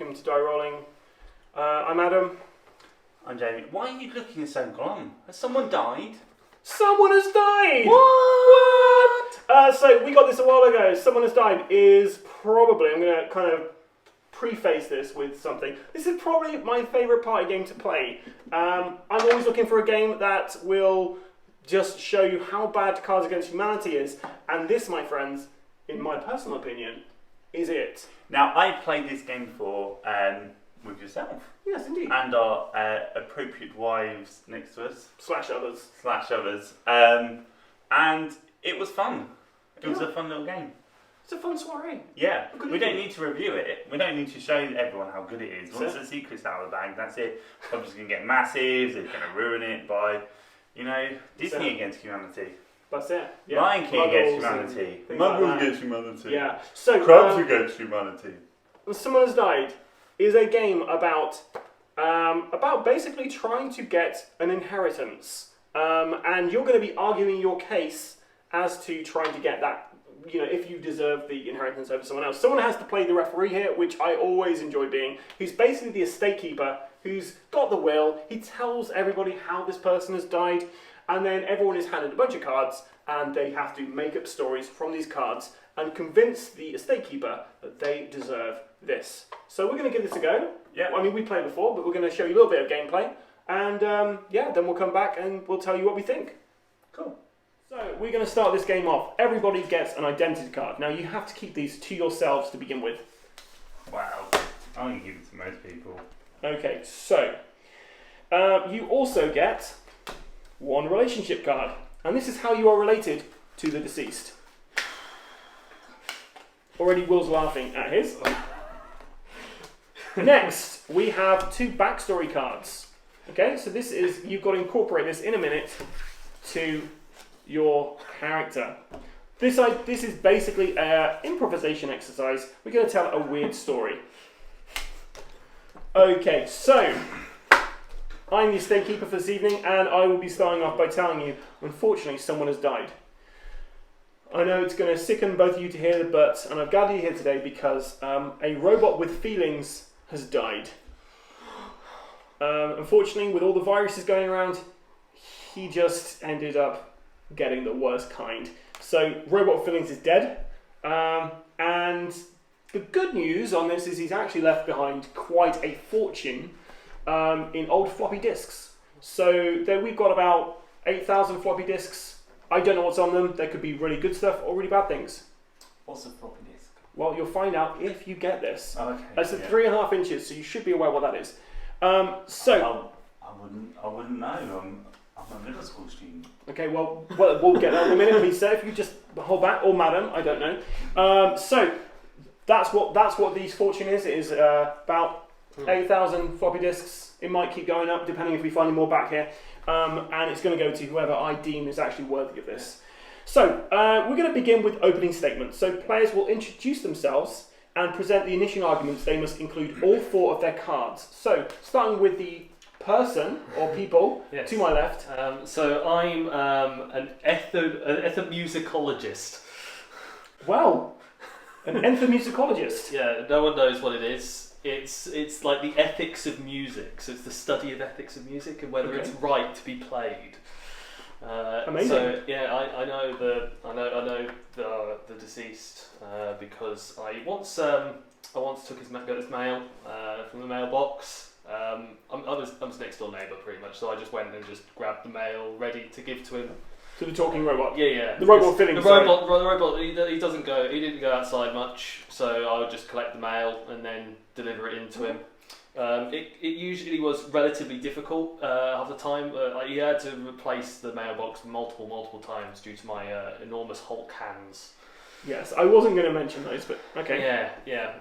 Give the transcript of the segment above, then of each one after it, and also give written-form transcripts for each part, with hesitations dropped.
welcome to Die Rollin. I'm Adam. I'm Jamie. Why are you looking so glum? Has someone died? Someone has died! What? So we got this a while ago. Someone has died is probably, I'm going to kind of preface this with something. This is probably my favourite party game to play. I'm always looking for a game that will just show you how bad Cards Against Humanity is. And this, my friends, in my personal opinion, is it. Now, I played this game before with yourself. Yes, indeed. And our appropriate wives next to us. Slash others. And it was fun. It was a fun little game. It's a fun soiree. Yeah. We don't need to review it. We don't need to show everyone how good it is. Once the secret's out of the bag, that's it. Publishers going to get massive. They're going to ruin it by, Disney against humanity. That's it. Yeah. Lion King against humanity. Muggles against humanity. Yeah. So Crabs against humanity. Someone Has Died is a game about basically trying to get an inheritance, and you're going to be arguing your case as to trying to get that. If you deserve the inheritance over someone else. Someone has to play the referee here, which I always enjoy being. Who's basically the estate keeper, who's got the will. He tells everybody how this person has died. And then everyone is handed a bunch of cards, and they have to make up stories from these cards and convince the estate keeper that they deserve this. So we're going to give this a go. Yeah. I mean, we played before, but we're going to show you a little bit of gameplay. And then we'll come back and we'll tell you what we think. Cool. So we're going to start this game off. Everybody gets an identity card. Now you have to keep these to yourselves to begin with. Wow. I'm going to give it to most people. Okay, so you also get one relationship card, and this is how you are related to the deceased. Already Will's laughing at his. Next, we have two backstory cards. Okay, so this is, you've got to incorporate this in a minute to your character. This is basically an improvisation exercise. We're going to tell a weird story. Okay, so I'm the estate keeper for this evening, and I will be starting off by telling you, unfortunately, someone has died. I know it's going to sicken both of you to hear, and I've gathered you here today because a robot with feelings has died. Unfortunately, with all the viruses going around, he just ended up getting the worst kind. So, robot with feelings is dead, and the good news on this is he's actually left behind quite a fortune in old floppy disks. So we've got about 8,000 floppy disks. I don't know what's on them. There could be really good stuff or really bad things. What's a floppy disk? Well, you'll find out if you get this. Oh, okay. It's 3.5 inches, so you should be aware what that is. I wouldn't know. I'm a middle school student. Okay, well, we'll get that in a minute. Please, sir, if you just hold back, or madam, I don't know. So that's what these fortune is. It is about 8,000 floppy disks. It might keep going up depending if we find more back here. And it's going to go to whoever I deem is actually worthy of this. So we're going to begin with opening statements. So players will introduce themselves and present the initial arguments. They must include all 4 of their cards. So starting with the person or people to my left. So I'm an ethnomusicologist. Wow, an ethnomusicologist. Yeah, no one knows what it is. It's like the ethics of music. So it's the study of ethics of music and whether it's right to be played. Amazing. So yeah, I know the deceased because I once took got his mail from the mailbox. I'm his next door neighbour pretty much, so I just went and just grabbed the mail ready to give to him. To the talking robot. Yeah. The robot filling. The robot. He doesn't go. He didn't go outside much, so I would just collect the mail and then deliver it in to him. It usually was relatively difficult half the time. He had to replace the mailbox multiple times due to my enormous Hulk hands. Yes, I wasn't going to mention those, but okay. Yeah.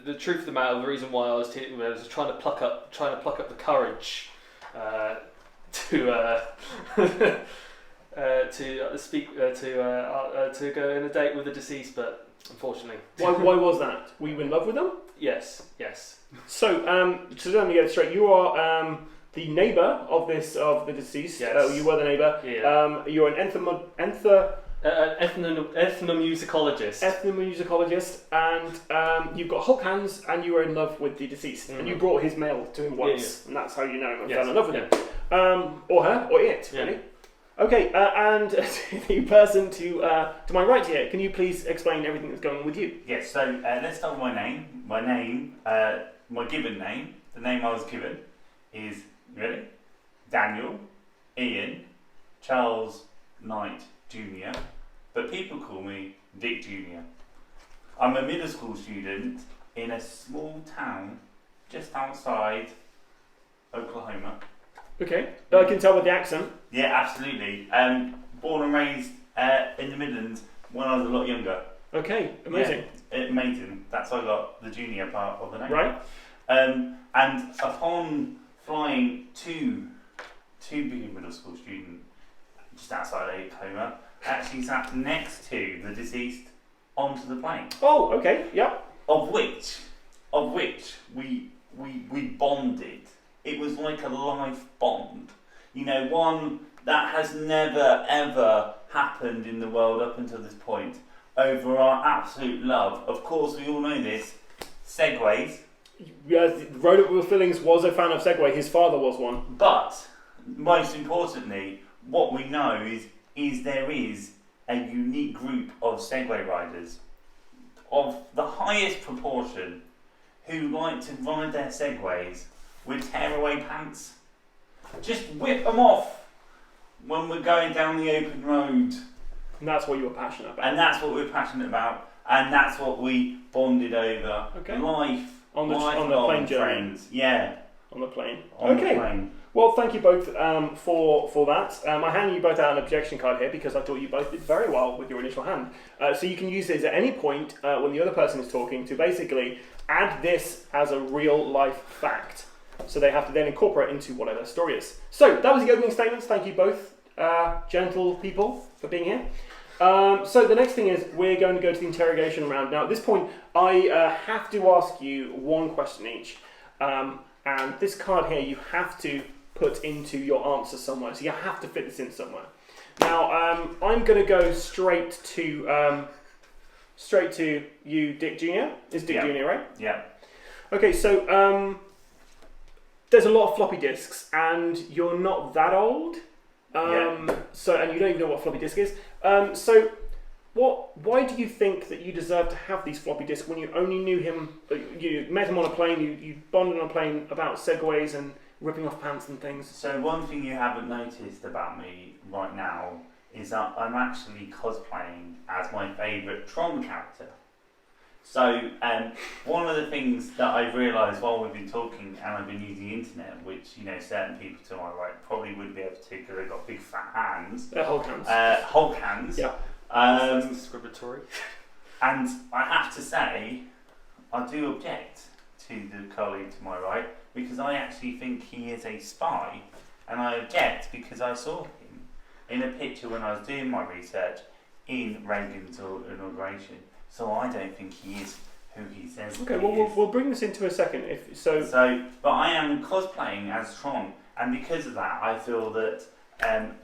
The truth of the matter, the reason why I was trying to pluck up the courage to go on a date with the deceased, but unfortunately. Why was that? Were you in love with them? Yes. So let me get it straight. You are the neighbour of the deceased. Yes. You were the neighbour. Yeah. You're an ethnomusicologist. Ethnomusicologist, and you've got Hulk hands, and you were in love with the deceased, and you brought his mail to him once, and that's how you know him and fell in love with him. Or her, or it, really. Okay, and the person to my right here, can you please explain everything that's going on with you? Yes, so let's start with my name. My given name, the name I was given, is, ready? Daniel Ian Charles Knight Jr., but people call me Dick Jr. I'm a middle school student in a small town just outside Oklahoma. Okay, I can tell with the accent. Yeah, absolutely. Born and raised in the Midlands when I was a lot younger. Okay, amazing. Yeah, amazing. That's why I got the junior part of the name. Right. And upon flying to being a middle school student just outside Oklahoma, I actually sat next to the deceased onto the plane. Oh, okay, yep. Of which we bonded. It was like a life bond. You know, one that has never ever happened in the world up until this point, over our absolute love. Of course, we all know this. Segways. Yes, Road Up With Feelings was a fan of Segway. His father was one. But most importantly, what we know is there is a unique group of Segway riders of the highest proportion who like to ride their Segways with tearaway pants. Just whip them off when we're going down the open road. And that's what you were passionate about. And that's what we're passionate about. And that's what we bonded over. Okay. Life. On the plane journey. Friends. Yeah. On the plane. On the plane. Well, thank you both for that. I hand you both out an objection card here because I thought you both did very well with your initial hand. So you can use this at any point when the other person is talking to basically add this as a real life fact. So they have to then incorporate into whatever the story is. So that was the opening statements. Thank you both, gentle people, for being here. So the next thing is we're going to go to the interrogation round. Now at this point, I have to ask you one question each. And this card here, you have to put into your answer somewhere. So you have to fit this in somewhere. Now I'm going to go straight to you, Dick Jr. Is Dick Jr. right? Yeah. Okay, so there's a lot of floppy disks, and you're not that old. So, and you don't even know what floppy disk is. So, why do you think that you deserve to have these floppy disks when you only knew him? You met him on a plane. You bonded on a plane about segways and ripping off pants and things. So one thing you haven't noticed about me right now is that I'm actually cosplaying as my favourite Tron character. So one of the things that I've realised while we've been talking and I've been using the internet, which certain people to my right probably wouldn't be able to because they've got big fat hands. Hulk hands. Hulk hands. Yeah. That's discriminatory. And I have to say, I do object to the colleague to my right because I actually think he is a spy, and I object because I saw him in a picture when I was doing my research in Reagan's inauguration. So I don't think he is who he says. Okay, well, we'll bring this into a second. But I am cosplaying as Tron, and because of that, I feel that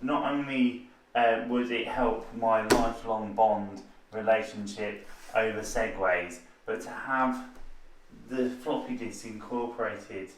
not only would it help my lifelong bond relationship over segways, but to have the floppy disk incorporated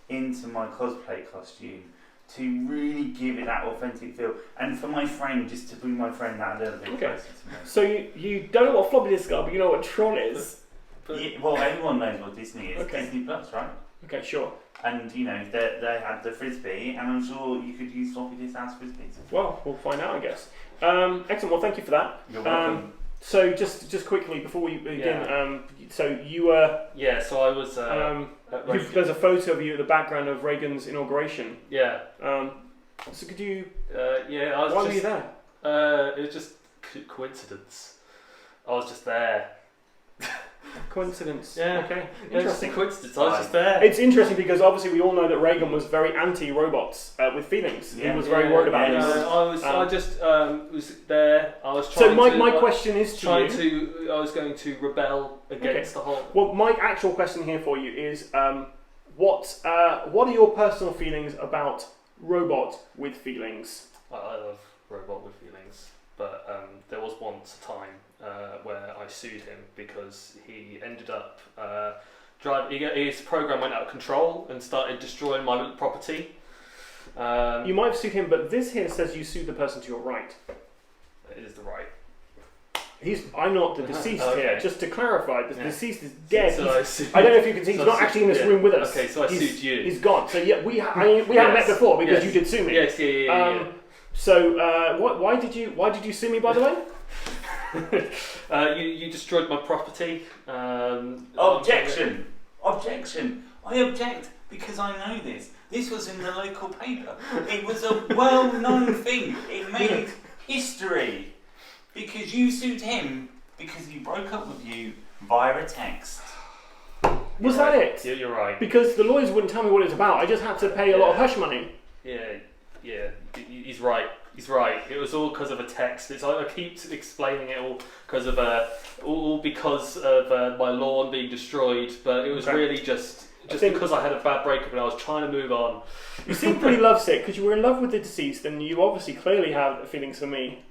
into my cosplay costume to really give it that authentic feel, and for my friend, just to bring my friend that a little bit closer to me. So you don't know what floppy disks are, but you know what Tron is. Yeah, well, everyone knows what Disney is. Okay. Disney Plus, right? Okay, sure. And they had the frisbee, and I'm sure you could use floppy disk as frisbees. Well, we'll find out, I guess. Excellent. Well, thank you for that. You're welcome. So just quickly before we begin, so you were. Yeah. So I was. There's a photo of you at the background of Reagan's inauguration. Yeah. So could you? Yeah. I was. Why were you there? It was just coincidence. I was just there. Coincidence. Yeah. Okay. Interesting. Interesting. Coincidence. I was just there. It's interesting because obviously we all know that Reagan was very anti-robots with feelings. Yeah. He was very worried about this. I just was there. I was trying. So my question is I was going to rebel against the whole. Well, my actual question here for you is, what are your personal feelings about robot with feelings? I love robot with feelings, but there was one once a time where I sued him because he ended up his program went out of control and started destroying my property. You might have sued him, but this here says you sued the person to your right. It is the right. I'm not the deceased Okay. here. Just to clarify, the deceased is dead. So I don't know if you can see. He's not actually in this room with us. Okay, so I sued you. He's gone. So yeah, we haven't met before because you did sue me. Yes, yeah. So why did you sue me, by the way? You destroyed my property. Objection! Objection! I object because I know this. This was in the local paper. It was a well-known thing. It made history. Because you sued him because he broke up with you via a text. Was that it? Yeah, you're right. Because the lawyers wouldn't tell me what it was about. I just had to pay a lot of hush money. Yeah. He's right. He's right. It was all because of a text. It's like I keep explaining it all because of my lawn being destroyed, but it was really just because I had a bad breakup and I was trying to move on. You seem pretty lovesick because you were in love with the deceased, and you obviously clearly have feelings for me.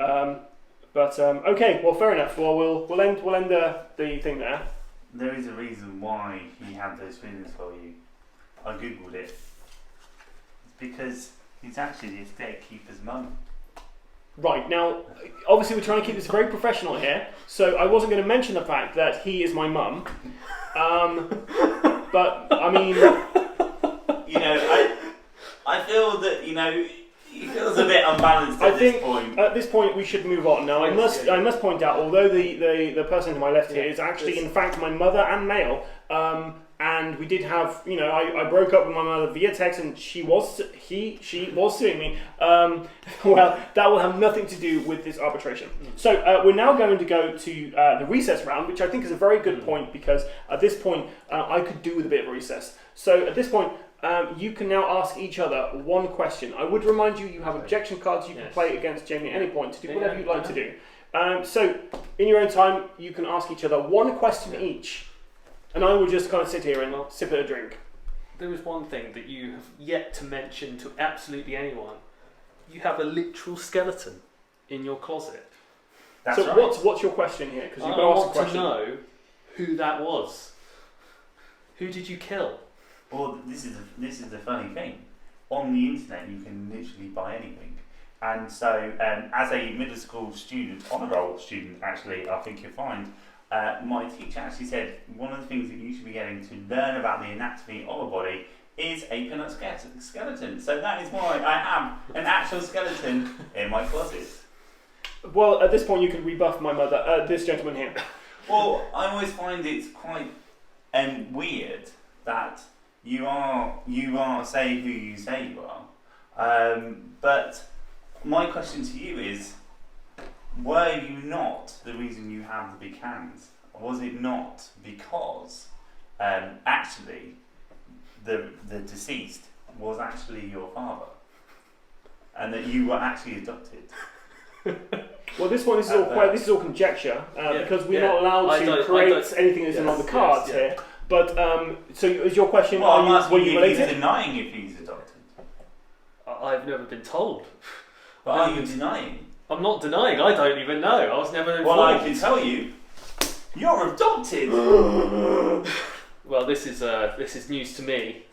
But okay, well, fair enough. Well, we'll end the thing there. There is a reason why he had those feelings for you. I googled it. It's because he's actually the estate keeper's mum. Right, now, obviously we're trying to keep this very professional here, so I wasn't going to mention the fact that he is my mum. But I mean, I feel that he feels a bit unbalanced at this point. At this point, we should move on. Now, I must point out, although the person to my left here is actually, in fact, my mother and male, and we did have, I broke up with my mother via text, and she was suing me. Well, that will have nothing to do with this arbitration. So we're now going to go to the recess round, which I think is a very good point, because at this point, I could do with a bit of a recess. So at this point, you can now ask each other one question. I would remind you, you have objection cards. You can play against Jamie at any point to do whatever you'd like to do. So, in your own time, you can ask each other one question each. And I will just kind of sit here and sip at a drink. There is one thing that you have yet to mention to absolutely anyone. You have a literal skeleton in your closet. That's so right. what's your question here? Because I you've got to ask a want question. to know who that was. Who did you kill? Well, this is the funny thing. On the internet, you can literally buy anything. And so, as a middle school student, honour roll student, actually, I think you'll find, my teacher actually said one of the things that you should be getting to learn about the anatomy of a body is a peanut skeleton. So that is why I have an actual skeleton in my closet. Well, at this point, you can rebuff my mother, this gentleman here. Well, I always find it's quite weird that you are say who you say you are. But my question to you is, were you not the reason you have the big hands? Was it not because actually the deceased was actually your father, and that you were actually adopted? Well, this is all conjecture because we're not allowed to create anything that's on the cards here. But so is your question? Well, I'm asking were you if he's related? denying if he's adopted. I've never been told. But are you denying? I'm not denying. I don't even know. I was never informed. Well, I can tell you, you're adopted. Well, this is news to me.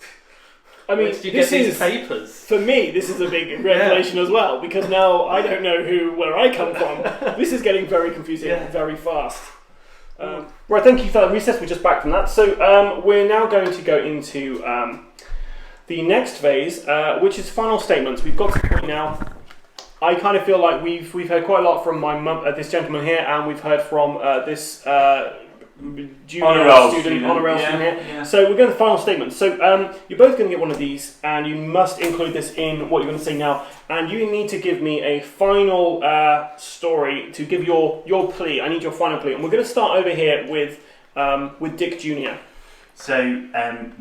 I mean, where did you get these papers? For me, this is a big revelation as well, because now I don't know where I come from. This is getting very confusing very fast. Right, thank you for that recess. We're just back from that. So we're now going to go into the next phase, which is final statements. We've got to the point now. I kind of feel like we've heard quite a lot from my mum, this gentleman here, and we've heard from this junior honour roll student here. Yeah. So we're going to the final statements. So you're both going to get one of these, and you must include this in what you're going to say now. And you need to give me a final story to give your plea. I need your final plea, and we're going to start over here with Dick Jr. So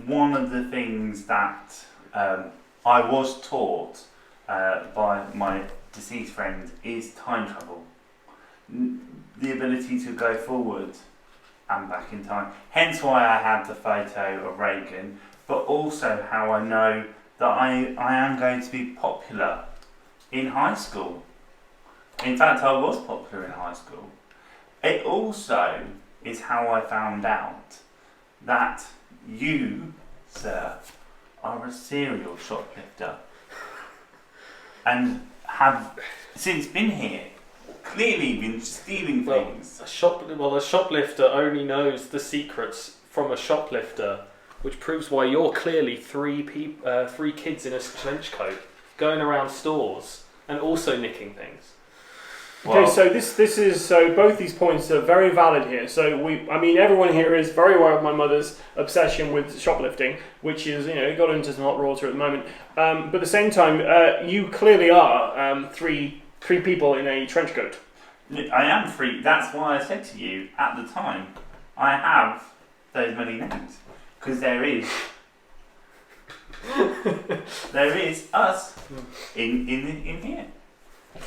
one of the things that I was taught by my deceased friend is time travel. The ability to go forward and back in time. Hence why I had the photo of Reagan, but also how I know that I am going to be popular in high school. In fact, I was popular in high school. It also is how I found out that you, sir, are a serial shoplifter and have since been here clearly been stealing things. A shoplifter only knows the secrets from a shoplifter, which proves why you're clearly three kids in a trench coat going around stores and also nicking things. Okay, so this is so both these points are very valid here. So everyone here is very aware of my mother's obsession with shoplifting, which is got into some hot water at the moment. But at the same time, you clearly are three people in a trench coat. I am free. That's why I said to you at the time, I have those many names because there is us in here.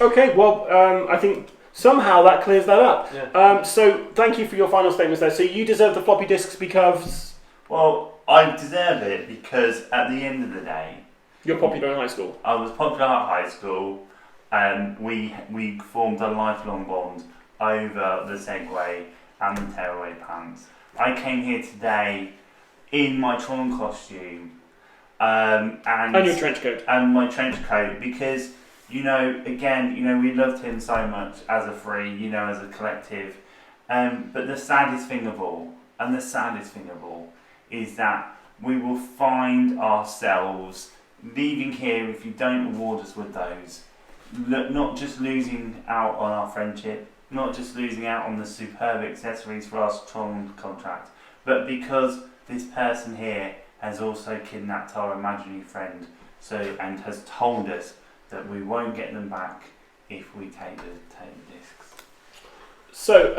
Okay, well, I think somehow that clears that up. Yeah. So thank you for your final statements there. So you deserve the floppy disks because... Well, I deserve it because at the end of the day... You're popular in high school. I was popular at high school and we formed a lifelong bond over the Segway and the tearaway pants. I came here today in my Tron costume and your trench coat. And my trench coat because... we loved him so much as a free, as a collective. But the saddest thing of all, is that we will find ourselves leaving here if you don't reward us with those. Not just losing out on our friendship, not just losing out on the superb accessories for our strong contract, but because this person here has also kidnapped our imaginary friend, and has told us that we won't get them back if we take the discs. So,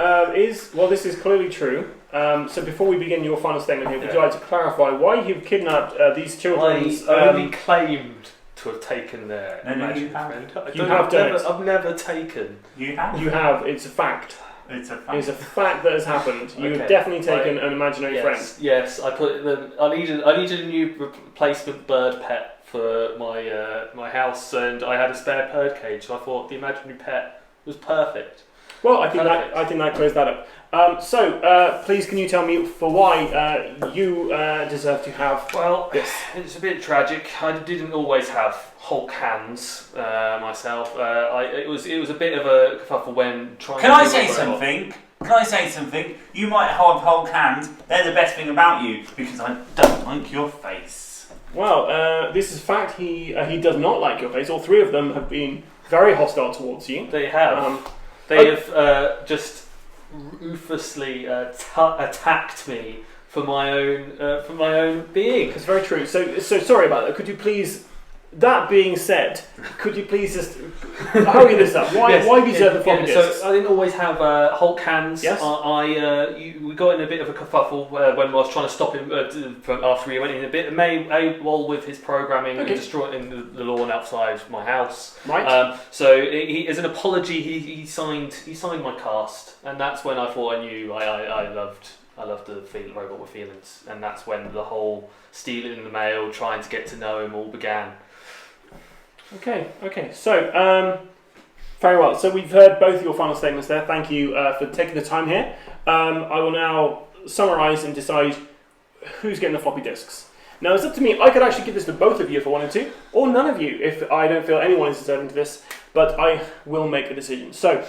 this is clearly true. So before we begin your final statement here, would you like to clarify why you've kidnapped these children? I only claimed to have taken their imaginary friend. I've never taken. You have? You have. It's a fact. It's a fact. It's a fact that has happened. You have definitely taken an imaginary friend. Yes, I put them. I needed a new replacement bird pet for my house, and I had a spare bird cage, so I thought the imaginary pet was perfect. Well, I think that clears that up. Please, can you tell me for why you deserve to have this? It's a bit tragic. I didn't always have Hulk hands myself. It was a bit of a kerfuffle when trying. Can I say something? You might have Hulk hands. They're the best thing about you because I don't like your face. Well, this is fact. He does not like your face. All three of them have been very hostile towards you. They have. They have just ruthlessly attacked me for my own being. It's very true. So sorry about that. Could you please? That being said, could you please just hurry this up? Why do you deserve the floppy disks? So I didn't always have Hulk hands. Yes. We got in a bit of a kerfuffle when I was trying to stop him after he went in a bit AWOL with his programming and destroying the lawn outside my house. Right. So he, as an apology, he signed my cast, and that's when I thought I knew I loved the robot with feelings, and that's when the whole stealing in the mail, trying to get to know him, all began. Okay. So, very well. So we've heard both of your final statements there. Thank you for taking the time here. I will now summarise and decide who's getting the floppy disks. Now, it's up to me. I could actually give this to both of you if I wanted to, or none of you if I don't feel anyone is deserving to this, but I will make a decision. So,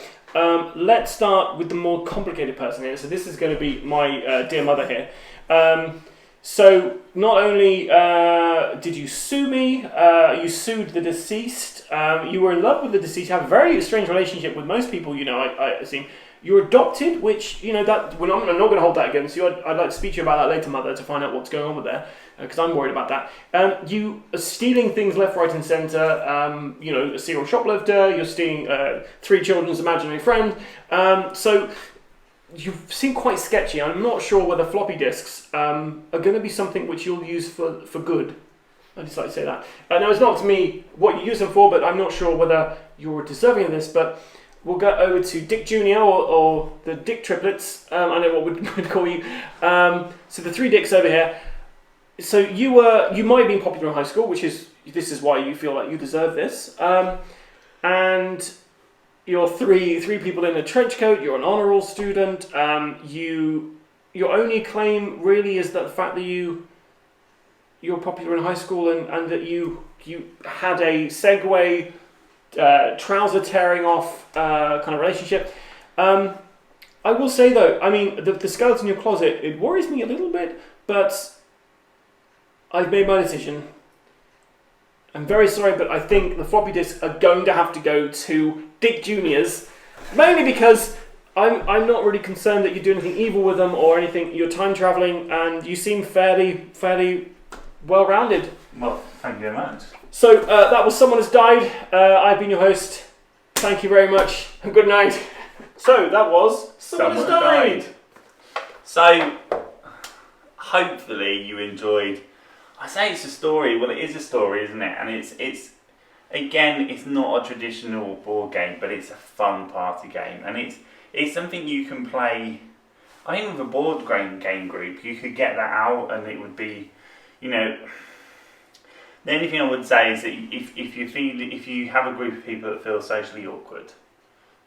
let's start with the more complicated person here. So this is going to be my dear mother here. So not only did you sue me, you sued the deceased. You were in love with the deceased. You have a very strange relationship with most people, I assume. You're adopted, which, that I'm not going to hold that against you. I'd like to speak to you about that later, Mother, to find out what's going on with there, because I'm worried about that. You are stealing things left, right and centre. A serial shoplifter. You're stealing three children's imaginary friend. So you seem quite sketchy. I'm not sure whether floppy disks are going to be something which you'll use for good. I'd just like to say that. Now, it's not to me what you use them for, but I'm not sure whether you're deserving of this, but we'll go over to Dick Jr. or the Dick triplets. I know what we'd call you. So the three Dicks over here. So you might have been popular in high school, this is why you feel like you deserve this. And you're three people in a trench coat. You're an honor roll student. Your only claim really is that the fact that you're popular in high school and that you had a Segway trouser tearing off kind of relationship. I will say though, I mean, the skeleton in your closet, it worries me a little bit, but I've made my decision. I'm very sorry, but I think the floppy disks are going to have to go to Dick Junior's, mainly because I'm not really concerned that you do anything evil with them or anything. You're time traveling, and you seem fairly well-rounded. Well, thank you very much. So that was Someone Has Died. I've been your host. Thank you very much, and good night. So that was Someone Has Died. So hopefully you enjoyed. I say it's a story. Well, it is a story, isn't it? And it's again, it's not a traditional board game, but it's a fun party game, and it's something you can play. I think with a board game group, you could get that out, and it would be, you know. The only thing I would say is that if you have a group of people that feel socially awkward,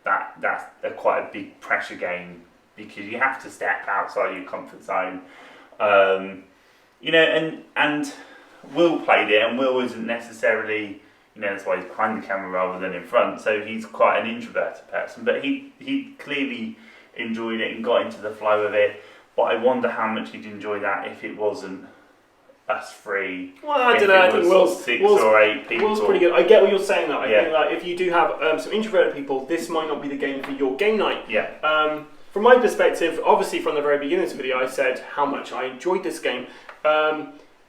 that's quite a big pressure game, because you have to step outside your comfort zone. You know, and Will played it, and Will isn't necessarily, you know, that's why he's behind the camera rather than in front, so he's quite an introverted person, but he clearly enjoyed it and got into the flow of it. But I wonder how much he'd enjoy that if it wasn't us three. Well, I don't know, I think Will's 6 or 8 people. Will's pretty good. I get what you're saying though. I think like if you do have some introverted people, this might not be the game for your game night. Yeah. From my perspective, obviously from the very beginning of the video I said how much I enjoyed this game.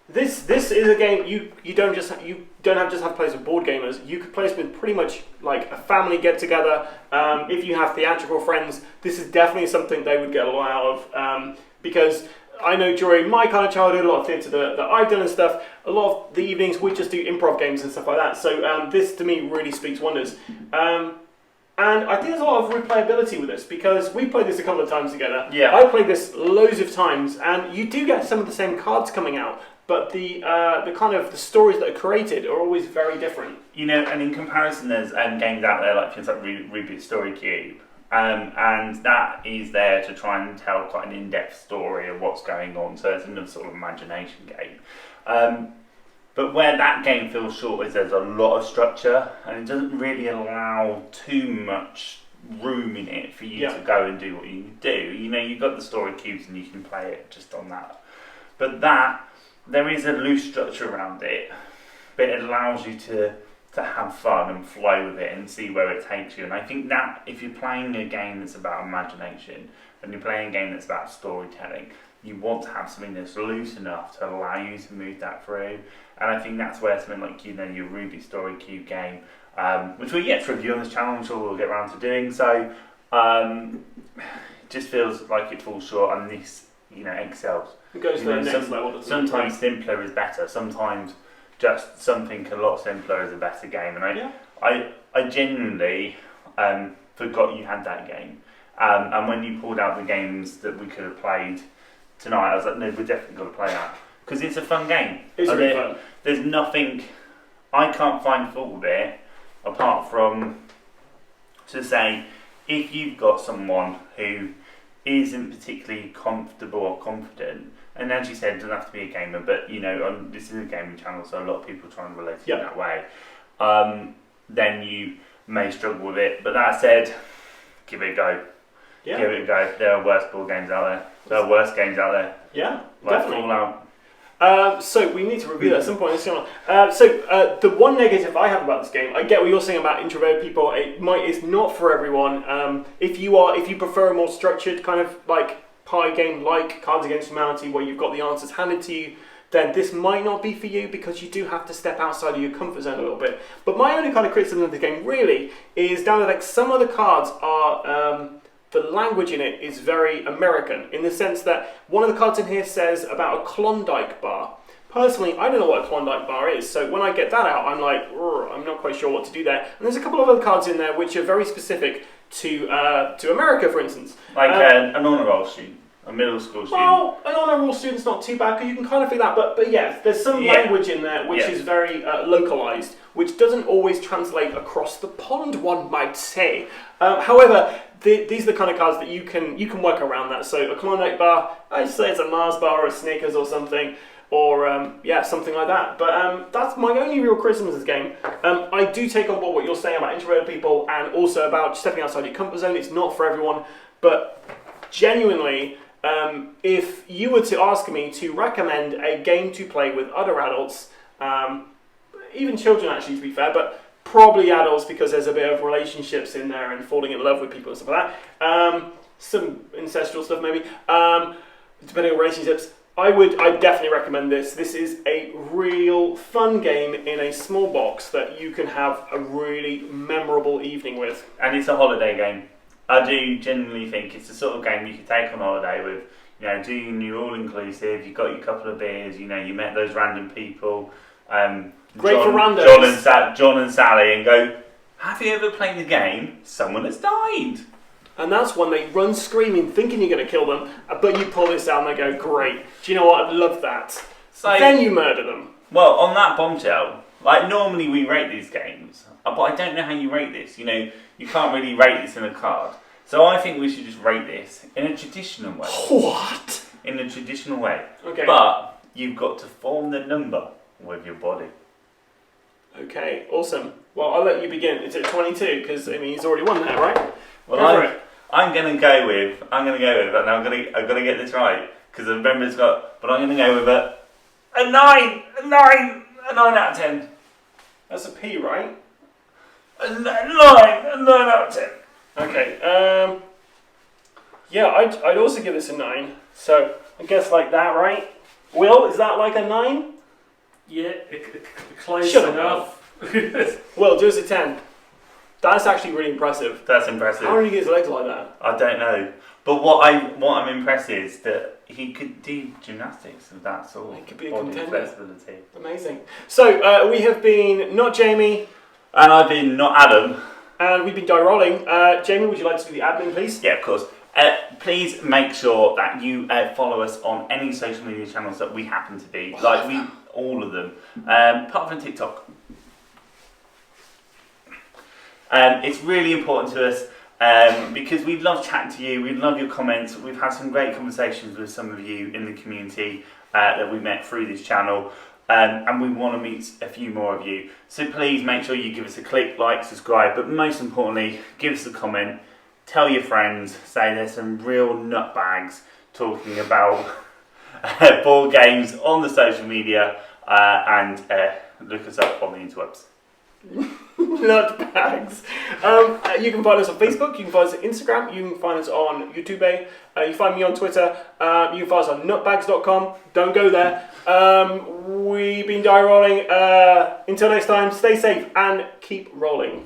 This is a game you don't just have to play this with board gamers. You could play this with pretty much like a family get together. If you have theatrical friends, this is definitely something they would get a lot out of, because I know during my kind of childhood, a lot of theatre that I've done and stuff, a lot of the evenings we just do improv games and stuff like that. So this to me really speaks wonders. And I think there's a lot of replayability with this, because we played this a couple of times together. Yeah. I played this loads of times, and you do get some of the same cards coming out, but the kind of the stories that are created are always very different. You know, and in comparison, there's games out there like things like Rubik's Story Cube, and that is there to try and tell quite an in-depth story of what's going on. So it's another sort of imagination game. But where that game feels short is there's a lot of structure, and it doesn't really allow too much room in it for you to go and do what you do. You know, you've got the story cubes and you can play it just on that. But there is a loose structure around it, but it allows you to have fun and flow with it and see where it takes you. And I think that if you're playing a game that's about imagination and you're playing a game that's about storytelling, you want to have something that's loose enough to allow you to move that through. And I think that's where something like, you know, your Rubik's Story Cube game, which we'll get to review on this channel, I'm sure we'll get around to doing so, it just feels like it falls short, and this, you know, excels. It goes to the next level. Sometimes simpler is better. Sometimes just something a lot simpler is a better game. And I genuinely forgot you had that game. And when you pulled out the games that we could have played tonight, I was like, no, we're definitely going to play that. Because it's a fun game. It's really fun. There's nothing, I can't find fault with it, apart from to say, if you've got someone who isn't particularly comfortable or confident, and as you said, it doesn't have to be a gamer, but you know, this is a gaming channel, so a lot of people try and relate to it that way, then you may struggle with it. But that said, give it a go. Yeah. Give it a go. There are worse board games out there. There are worse games out there. Yeah, like definitely. Fallout. So we need to review that at some point in this channel. The one negative I have about this game, I get what you're saying about introverted people. It's not for everyone. If you prefer a more structured kind of like pie game, like Cards Against Humanity, where you've got the answers handed to you, then this might not be for you, because you do have to step outside of your comfort zone a little bit. But my only kind of criticism of the game really is down to like some of the cards are. The language in it is very American, in the sense that one of the cards in here says about a Klondike bar. Personally, I don't know what a Klondike bar is, so when I get that out, I'm like, I'm not quite sure what to do there. And there's a couple of other cards in there which are very specific to America, for instance. Like an honor roll sheet. A middle school student. Well, an honour roll student's not too bad because you can kind of feel that, but yes, there's some language in there which is very localised, which doesn't always translate across the pond, one might say. However, these are the kind of cards that you can work around that. So a Klondike bar, I'd say it's a Mars bar or a Snickers or something, or something like that. But that's my only real criticism of this game. I do take on board what you're saying about introverted people and also about stepping outside your comfort zone. It's not for everyone, but genuinely, if you were to ask me to recommend a game to play with other adults, even children actually to be fair, but probably adults because there's a bit of relationships in there and falling in love with people and stuff like that, some incestual stuff maybe, depending on relationships, I'd definitely recommend this. This is a real fun game in a small box that you can have a really memorable evening with. And it's a holiday game. I do genuinely think it's the sort of game you could take on holiday with, doing your all-inclusive, you've got your couple of beers, you met those random people, Great for randos. John and Sally, and go, have you ever played the game Someone Has Died? And that's when they run screaming, thinking you're going to kill them, but you pull this out and they go, great. Do you know what? I'd love that. So, then you murder them. Well, on that bombshell, normally we rate these games, but I don't know how you rate this. You can't really rate this in a card. So I think we should just rate this in a traditional way. What? In a traditional way. Okay. But you've got to form the number with your body. Okay, awesome. Well, I'll let you begin. It's at 22 because he's already won that, right? Well, I'm gonna go with, and I'm gonna get this right because I remember it's got. But I'm gonna go with a 9 out of 10. That's a P, right? A 9 out of 10. Okay. Yeah, I'd also give this a 9. So I guess like that, right? Will, is that like a 9? Yeah, close Shut enough. Well, do us a 10. That's actually really impressive. That's impressive. How did he get his legs like that? I don't know. But what I'm impressed is that he could do gymnastics with that sort of He could be a body contender. flexibility. Amazing. So we have been not Jamie. And I've been not Adam. And we've been Die Rolling. Jamie, would you like to do the admin, please? Yeah, of course. Please make sure that you follow us on any social media channels that we happen to be. All of them. Apart from TikTok. It's really important to us because we love chatting to you, we love your comments. We've had some great conversations with some of you in the community that we met through this channel, and we want to meet a few more of you. So please make sure you give us a click, like, subscribe, but most importantly, give us a comment, tell your friends, say there's some real nutbags talking about board games on the social media, and look us up on the interwebs. Nutbags. You can find us on Facebook, you can find us on Instagram, you can find us on YouTube, you can find me on Twitter, you can find us on nutbags.com. Don't go there. We've been Die Rolling. Until next time, stay safe and keep rolling.